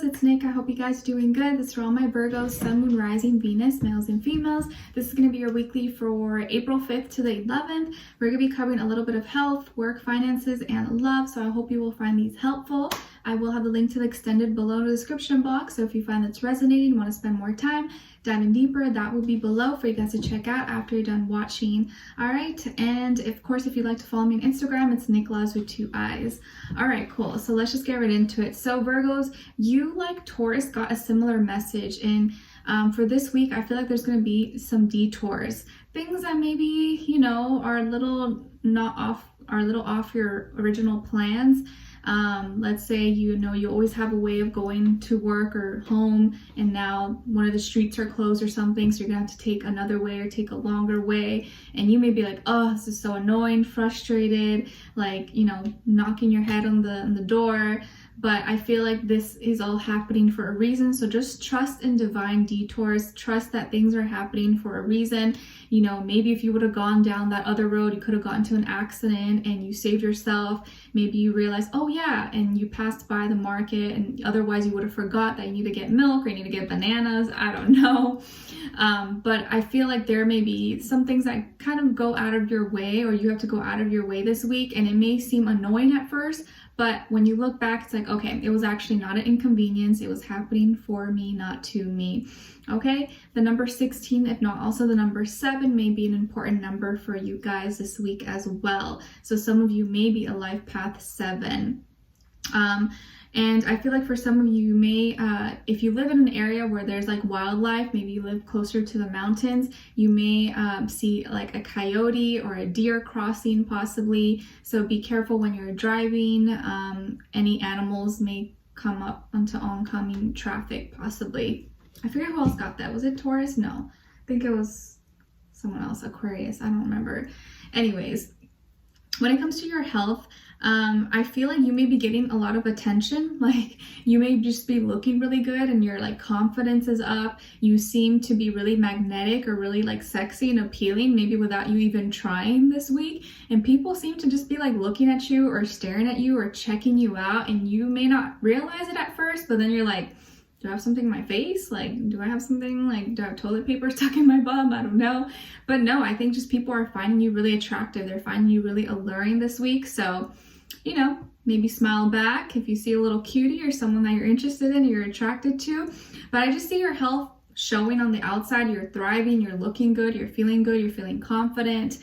Virgos, it's Nick. I hope you guys are doing good. This is for all my Virgos, Sun, Moon, Rising, Venus, males and females. This is going to be your weekly for April 5th to the 11th. We're going to be covering a little bit of health, work, finances, and love, so I hope you will find these helpful. I will have the link to the extended below in the description box, so if you find that's resonating, want to spend more time diving deeper, that will be below for you guys to check out after you're done watching. All right, and of course, if you'd like to follow me on Instagram, it's Nicloves with 2 eyes. All right, cool. So let's just get right into it. So Virgos, you like Taurus got a similar message, and for this week, I feel like there's going to be some detours, things that maybe are a little off your original plans. Let's say you always have a way of going to work or home, and now one of the streets are closed or something, so you're gonna have to take another way or take a longer way, and you may be like, oh, this is so annoying, frustrated, like knocking your head on the door. But I feel like this is all happening for a reason. So just trust in divine detours. Trust that things are happening for a reason. Maybe if you would have gone down that other road, you could have gotten into an accident and you saved yourself. Maybe you realized, oh yeah, and you passed by the market, and otherwise you would have forgot that you need to get milk or you need to get bananas. I don't know. But I feel like there may be some things that kind of go out of your way, or you have to go out of your way this week, and it may seem annoying at first, but when you look back, it's like, okay, it was actually not an inconvenience. It was happening for me, not to me. Okay, the number 16, if not also the number 7, may be an important number for you guys this week as well. So some of you may be a life path 7. And I feel like for some of you may, if you live in an area where there's like wildlife, maybe you live closer to the mountains, you may see like a coyote or a deer crossing possibly. So be careful when you're driving. Any animals may come up onto oncoming traffic possibly. I forget who else got that. Was it Taurus? No, I think it was someone else, Aquarius. I don't remember. Anyways, when it comes to your health, I feel like you may be getting a lot of attention. Like you may just be looking really good and your like confidence is up. You seem to be really magnetic or really like sexy and appealing, maybe without you even trying this week. And people seem to just be like looking at you or staring at you or checking you out, and you may not realize it at first, but then you're like, do I have something in my face? Like, do I have something, like, do I have toilet paper stuck in my bum? I don't know. But no, I think just people are finding you really attractive. They're finding you really alluring this week. So, maybe smile back if you see a little cutie or someone that you're interested in, you're attracted to. But I just see your health showing on the outside. You're thriving, you're looking good, you're feeling confident.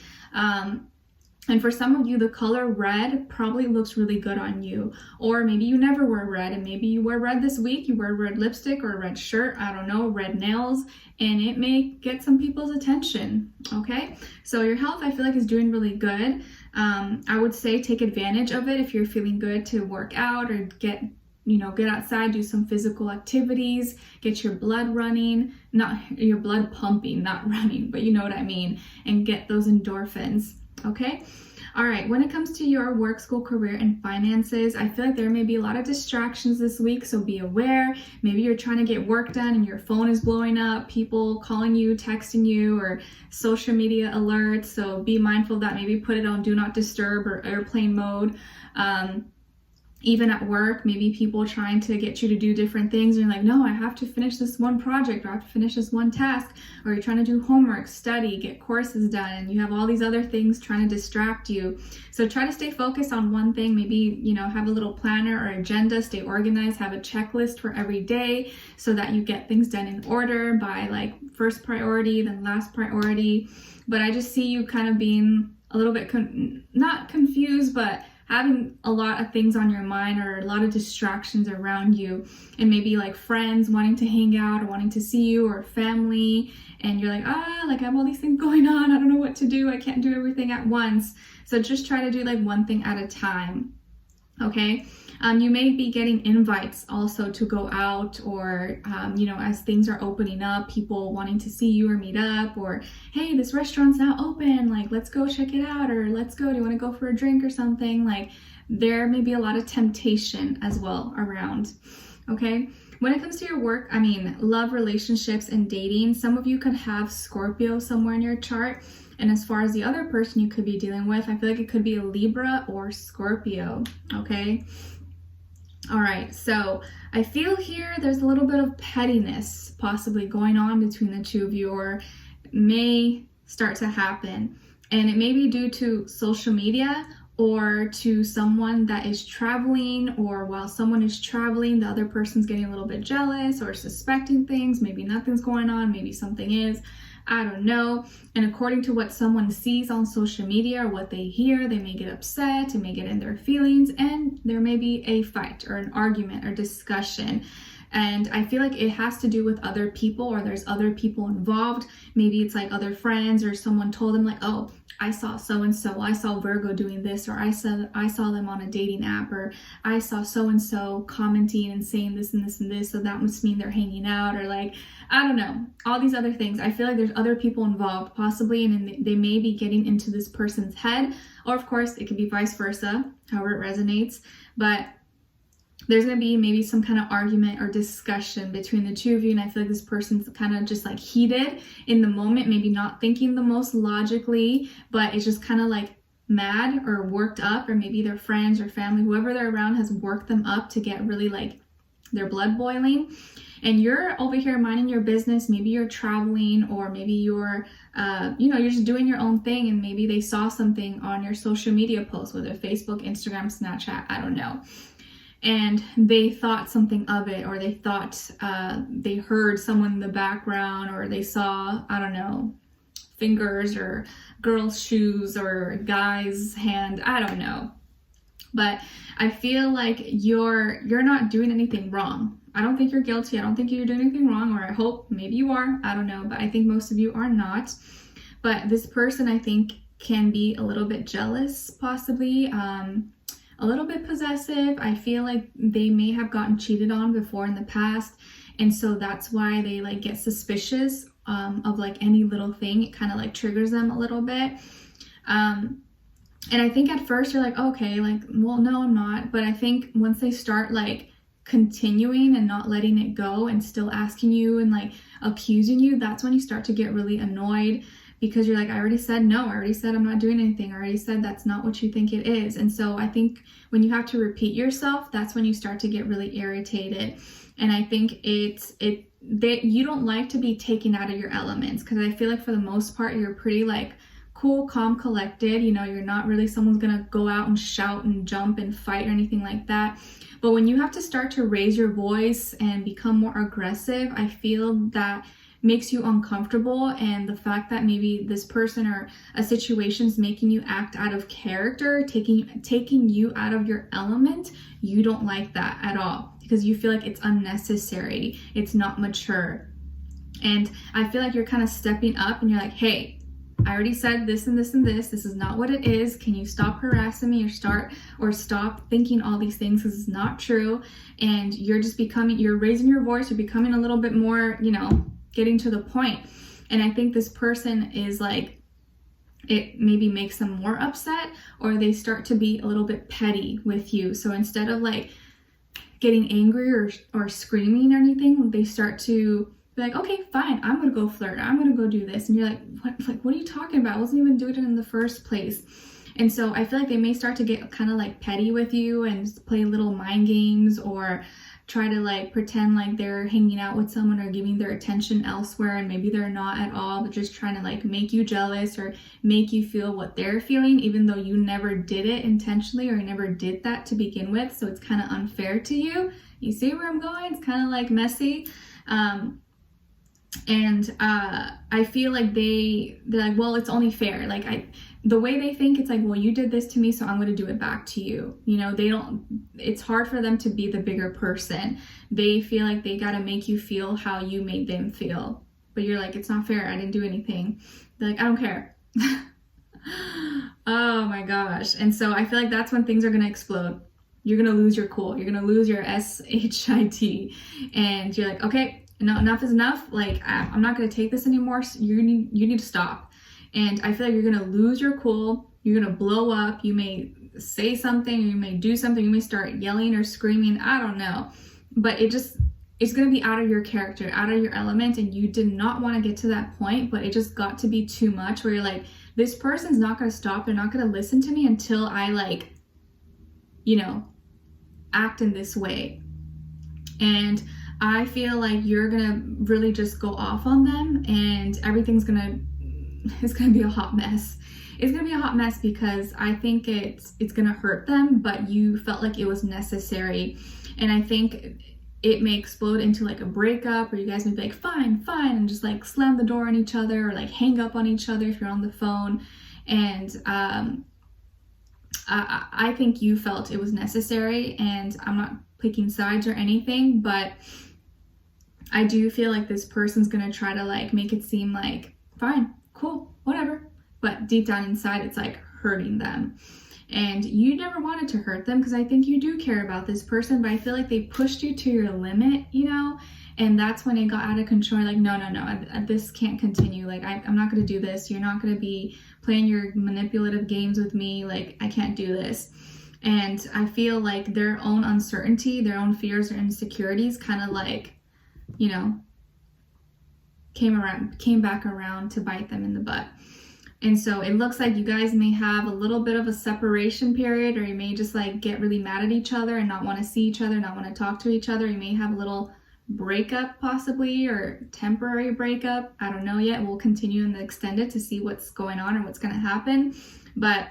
And for some of you, the color red probably looks really good on you. Or maybe you never wear red, and maybe you wear red this week. You wear red lipstick or a red shirt, I don't know, red nails, and it may get some people's attention, okay? So your health, I feel like, is doing really good. I would say take advantage of it if you're feeling good to work out or get outside, do some physical activities, get your blood running, not your blood pumping, not running, but you know what I mean, and get those endorphins. Okay. All right. When it comes to your work, school, career, and finances, I feel like there may be a lot of distractions this week. So be aware. Maybe you're trying to get work done and your phone is blowing up, people calling you, texting you, or social media alerts. So be mindful of that. Maybe put it on do not disturb or airplane mode. Even at work, maybe people trying to get you to do different things. And you're like, no, I have to finish this one project, or I have to finish this one task. Or you're trying to do homework, study, get courses done, and you have all these other things trying to distract you. So try to stay focused on one thing. Maybe, have a little planner or agenda, stay organized, have a checklist for every day so that you get things done in order by like first priority, then last priority. But I just see you kind of being a little bit, not confused, but having a lot of things on your mind or a lot of distractions around you, and maybe like friends wanting to hang out or wanting to see you, or family, and you're like, like I have all these things going on, I don't know what to do, I can't do everything at once. So just try to do like one thing at a time, okay? You may be getting invites also to go out, or, as things are opening up, people wanting to see you or meet up, or, hey, this restaurant's now open, like, let's go check it out, or let's go, do you want to go for a drink or something? Like, there may be a lot of temptation as well around, okay? When it comes to your work, love, relationships, and dating, some of you could have Scorpio somewhere in your chart. And as far as the other person you could be dealing with, I feel like it could be a Libra or Scorpio, okay? All right, so I feel here there's a little bit of pettiness possibly going on between the two of you, or may start to happen. And it may be due to social media or to someone that is traveling, or while someone is traveling, the other person's getting a little bit jealous or suspecting things. Maybe nothing's going on, maybe something is. I don't know. And according to what someone sees on social media or what they hear, they may get upset, it may get in their feelings, and there may be a fight or an argument or discussion. And I feel like it has to do with other people, or there's other people involved. Maybe it's like other friends, or someone told them like, oh, I saw so-and-so, I saw Virgo doing this, or I saw them on a dating app, or I saw so-and-so commenting and saying this and this and this, so that must mean they're hanging out, or like, I don't know, all these other things. I feel like there's other people involved possibly, and they may be getting into this person's head, or of course it could be vice versa, however it resonates. But there's going to be maybe some kind of argument or discussion between the two of you, and I feel like this person's kind of just like heated in the moment, maybe not thinking the most logically, but it's just kind of like mad or worked up, or maybe their friends or family, whoever they're around, has worked them up to get really like their blood boiling. And you're over here minding your business. Maybe you're traveling, or maybe you're you're just doing your own thing, and maybe they saw something on your social media post, whether Facebook, Instagram, Snapchat, I don't know, and they thought something of it, or they thought they heard someone in the background, or they saw, I don't know, fingers or girl's shoes or guy's hand, I don't know. But I feel like you're not doing anything wrong. I don't think you're guilty. I don't think you're doing anything wrong, or I hope maybe you are. I don't know, but I think most of you are not. But this person, I think, can be a little bit jealous, possibly, a little bit possessive. I feel like they may have gotten cheated on before in the past, and so that's why they like get suspicious of like any little thing. It kind of like triggers them a little bit. And I think at first you're like, okay, like, well, no, I'm not. But I think once they start like continuing and not letting it go and still asking you and like accusing you, that's when you start to get really annoyed, because you're like, I already said no, I already said I'm not doing anything, I already said that's not what you think it is. And so I think when you have to repeat yourself, that's when you start to get really irritated. And I think that you don't like to be taken out of your elements, because I feel like for the most part you're pretty like cool, calm, collected. You know, you're not really someone's gonna go out and shout and jump and fight or anything like that. But when you have to start to raise your voice and become more aggressive, I feel that makes you uncomfortable. And the fact that maybe this person or a situation's making you act out of character, taking you out of your element, you don't like that at all, because you feel like it's unnecessary, it's not mature. And I feel like you're kind of stepping up and you're like, hey, I already said this and this and this. This is not what it is. Can you stop harassing me, or stop thinking all these things? This is not true. And you're raising your voice. You're becoming a little bit more, getting to the point. And I think this person is like, it maybe makes them more upset, or they start to be a little bit petty with you. So instead of like getting angry or screaming or anything, they start to be like, okay, fine, I'm gonna go flirt, I'm gonna go do this. And you're like, what are you talking about? I wasn't even doing it in the first place. And so I feel like they may start to get kind of like petty with you and play little mind games, or try to like pretend like they're hanging out with someone or giving their attention elsewhere, and maybe they're not at all, but just trying to like make you jealous or make you feel what they're feeling, even though you never did it intentionally or you never did that to begin with. So it's kind of unfair to you. You see where I'm going? It's kind of like messy. And I feel like they're like, well, it's only fair. Like the way they think, it's like, well, you did this to me, so I'm going to do it back to you. It's hard for them to be the bigger person. They feel like they got to make you feel how you made them feel. But you're like, it's not fair. I didn't do anything. They're like, I don't care. Oh my gosh. And so I feel like that's when things are going to explode. You're going to lose your cool. You're going to lose your SHIT. And you're like, okay, no, enough is enough. Like, I'm not going to take this anymore. So you need to stop. And I feel like you're going to lose your cool. You're going to blow up. You may say something, or you may do something. You may start yelling or screaming. I don't know. But it's going to be out of your character, out of your element. And you did not want to get to that point, but it just got to be too much, where you're like, this person's not going to stop. They're not going to listen to me until I act in this way. And I feel like you're gonna really just go off on them, and it's gonna be a hot mess. It's gonna be a hot mess because I think it's gonna hurt them, but you felt like it was necessary. And I think it may explode into like a breakup, or you guys may be like, fine, and just like slam the door on each other, or like hang up on each other if you're on the phone. And I think you felt it was necessary, and I'm not picking sides or anything, but I do feel like this person's gonna try to like make it seem like fine, cool, whatever, but deep down inside it's like hurting them. And you never wanted to hurt them, because I think you do care about this person, but I feel like they pushed you to your limit, you know, and that's when it got out of control. Like, no, this can't continue. Like, I'm not gonna do this. You're not gonna be playing your manipulative games with me. Like, I can't do this. And I feel like their own uncertainty, their own fears or insecurities kind of like, you know, came back around to bite them in the butt. And so it looks like you guys may have a little bit of a separation period, or you may just like get really mad at each other and not want to see each other, not want to talk to each other. You may have a little breakup possibly, or temporary breakup. I don't know yet. We'll continue in the extended to see what's going on or what's going to happen. But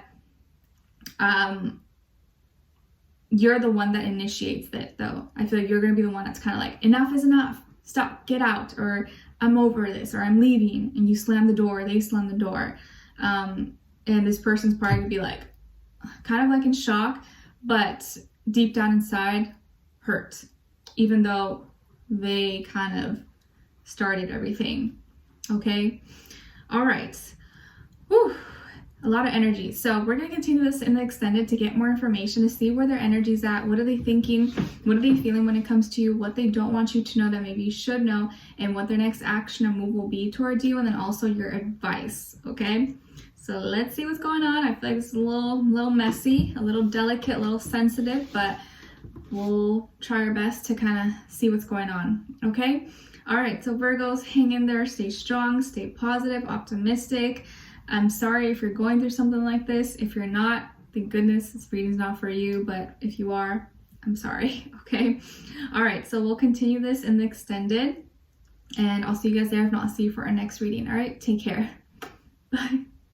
you're the one that initiates it, though. I feel like you're going to be the one that's kind of like, enough is enough. Stop, get out, or I'm over this, or I'm leaving. And you slam the door, they slam the door. And this person's probably going to be like, kind of like in shock, but deep down inside, hurt. Even though they kind of started everything. Okay? All right. Whew. A lot of energy. So we're going to continue this in the extended to get more information, to see where their energy's at. What are they thinking? What are they feeling when it comes to you? What they don't want you to know that maybe you should know, and what their next action or move will be towards you, and then also your advice. Okay? So let's see what's going on. I feel like it's a little messy, a little delicate, a little sensitive, but we'll try our best to kind of see what's going on. Okay? All right. So Virgos, hang in there. Stay strong. Stay positive, optimistic. I'm sorry if you're going through something like this. If you're not, thank goodness this reading's not for you. But if you are, I'm sorry. Okay. All right. So we'll continue this in the extended, and I'll see you guys there. If not, I'll see you for our next reading. All right. Take care. Bye.